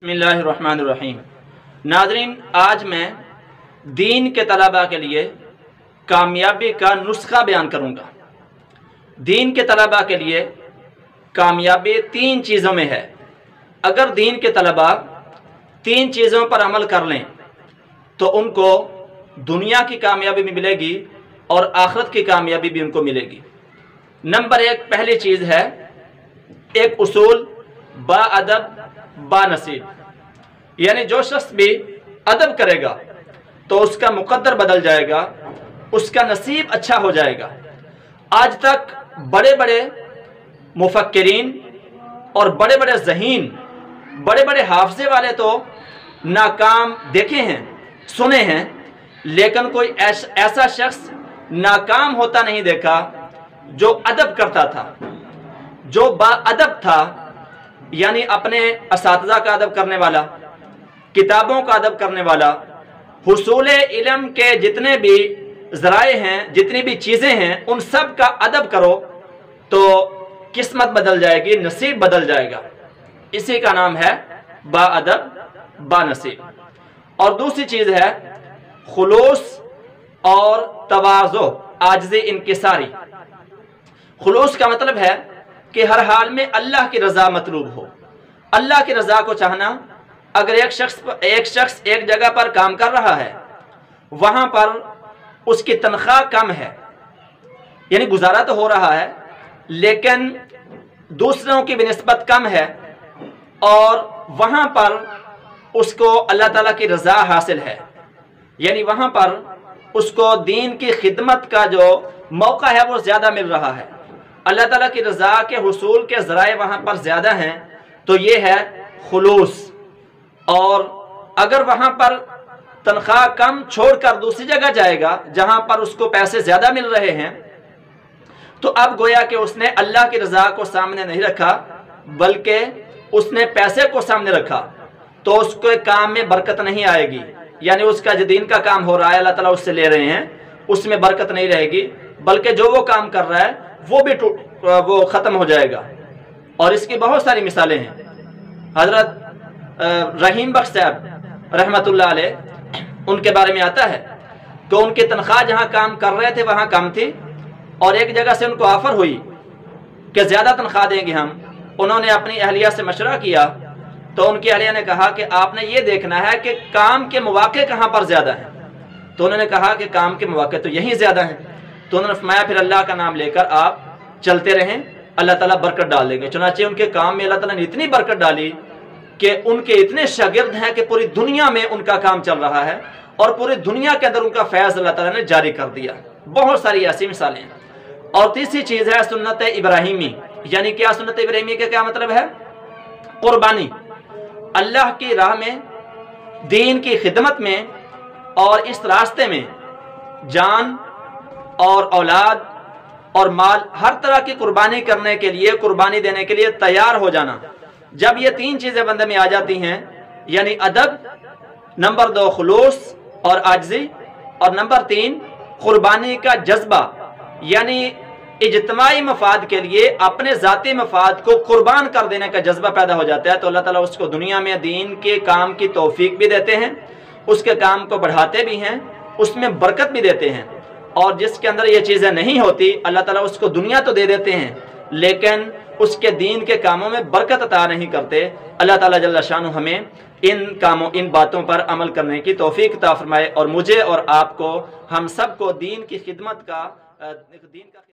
बिस्मिल्लाहिर्रहमानिर्रहीम। नाज़रीन, आज मैं दीन के तलबा के लिए कामयाबी का नुस्खा बयान करूँगा। दीन के तलबा के लिए कामयाबी तीन चीज़ों में है। अगर दीन के तलबा तीन चीज़ों पर अमल कर लें तो उनको दुनिया की कामयाबी भी मिलेगी और आखिरत की कामयाबी भी उनको मिलेगी। नंबर एक, पहली चीज़ है एक उसूल बा अदब बा नसीब, यानी जो शख्स भी अदब करेगा तो उसका मुकद्दर बदल जाएगा, उसका नसीब अच्छा हो जाएगा। आज तक बड़े बड़े मुफक्किरीन और बड़े बड़े ज़हीन, बड़े बड़े हाफ़िज़े वाले तो नाकाम देखे हैं, सुने हैं, लेकिन कोई ऐसा शख्स नाकाम होता नहीं देखा जो अदब करता था, जो बाअदब था, यानी अपने असातिज़ा का अदब करने वाला, किताबों का अदब करने वाला। हुसूल इल्म के जितने भी ज़राए हैं, जितनी भी चीज़ें हैं, उन सब का अदब करो तो किस्मत बदल जाएगी, नसीब बदल जाएगा। इसी का नाम है बाअदब बा नसीब। और दूसरी चीज़ है खुलूस और तवाज़ो, आजिज़ी इंकिसारी। खुलूस का मतलब है कि हर हाल में अल्लाह की रज़ा मतलूब हो, अल्लाह की रज़ा को चाहना। अगर एक शख्स एक जगह पर काम कर रहा है, वहाँ पर उसकी तनख्वाह कम है, यानी गुजारा तो हो रहा है लेकिन दूसरों की बिनिस्बत कम है, और वहाँ पर उसको अल्लाह ताला की रज़ा हासिल है, यानी वहाँ पर उसको दीन की खिदमत का जो मौका है वो ज़्यादा मिल रहा है, अल्लाह ताला की रज़ा के हुसूल के ज़राए वहाँ पर ज़्यादा हैं, तो ये है खुलूस। और अगर वहाँ पर तनख्वाह कम छोड़कर दूसरी जगह जाएगा जहाँ पर उसको पैसे ज़्यादा मिल रहे हैं, तो अब गोया कि उसने अल्लाह की रज़ा को सामने नहीं रखा बल्कि उसने पैसे को सामने रखा, तो उसके काम में बरकत नहीं आएगी। यानी उसका जो दीन का काम हो रहा है, अल्लाह ताला उससे ले रहे हैं, उसमें बरकत नहीं रहेगी, बल्कि जो वो काम कर रहा है वो ख़त्म हो जाएगा। और इसकी बहुत सारी मिसालें हैं। हज़रत रहीम बख्श साहब रहमतुल्लाह अलैह, उनके बारे में आता है कि उनकी तनख्वाह जहाँ काम कर रहे थे वहाँ कम थी, और एक जगह से उनको ऑफ़र हुई कि ज़्यादा तनख्वाह देंगे हम। उन्होंने अपनी अहलिया से मशवरा किया तो उनकी अहलिया ने कहा कि आपने ये देखना है कि काम के मौके कहाँ पर ज़्यादा हैं। तो उन्होंने कहा कि काम के मौके तो यहीं ज़्यादा हैं। तो उन्होंने फरमाया फिर अल्लाह का नाम लेकर आप चलते रहें, अल्लाह ताला बरकत डाल देंगे। चुनांचे उनके काम में अल्लाह ताला ने इतनी बरकत डाली कि उनके इतने शागिर्द हैं कि पूरी दुनिया में उनका काम चल रहा है और पूरी दुनिया के अंदर उनका फैज़ अल्लाह ताला ने जारी कर दिया। बहुत सारी ऐसी मिसालें हैं। और तीसरी चीज़ है सुन्नत इब्राहिमी। यानी क्या सुन्नत इब्राहिमी का क्या मतलब है? कुर्बानी। अल्लाह की राह में, दीन की खिदमत में और इस रास्ते में जान और औलाद और माल, हर तरह की कुर्बानी करने के लिए, कुर्बानी देने के लिए तैयार हो जाना। जब ये तीन चीज़ें बंदे में आ जाती हैं, यानी अदब, नंबर दो खुलूस और आजिज़ी, और नंबर तीन कुर्बानी का जज्बा, यानी इज्तिमाई मफाद के लिए अपने ज़ाती मफाद को कुर्बान कर देने का जज्बा पैदा हो जाता है, तो अल्लाह ताला उसको दुनिया में दीन के काम की तौफीक भी देते हैं, उसके काम को बढ़ाते भी हैं, उसमें बरकत भी देते हैं। और जिसके अंदर ये चीज़ें नहीं होती, अल्लाह ताला उसको दुनिया तो दे देते हैं लेकिन उसके दीन के कामों में बरकत अता नहीं करते। अल्लाह ताला जल्ला शानु हमें इन बातों पर अमल करने की तौफीक अता फरमाए, और मुझे और आपको, हम सबको दीन की खिदमत का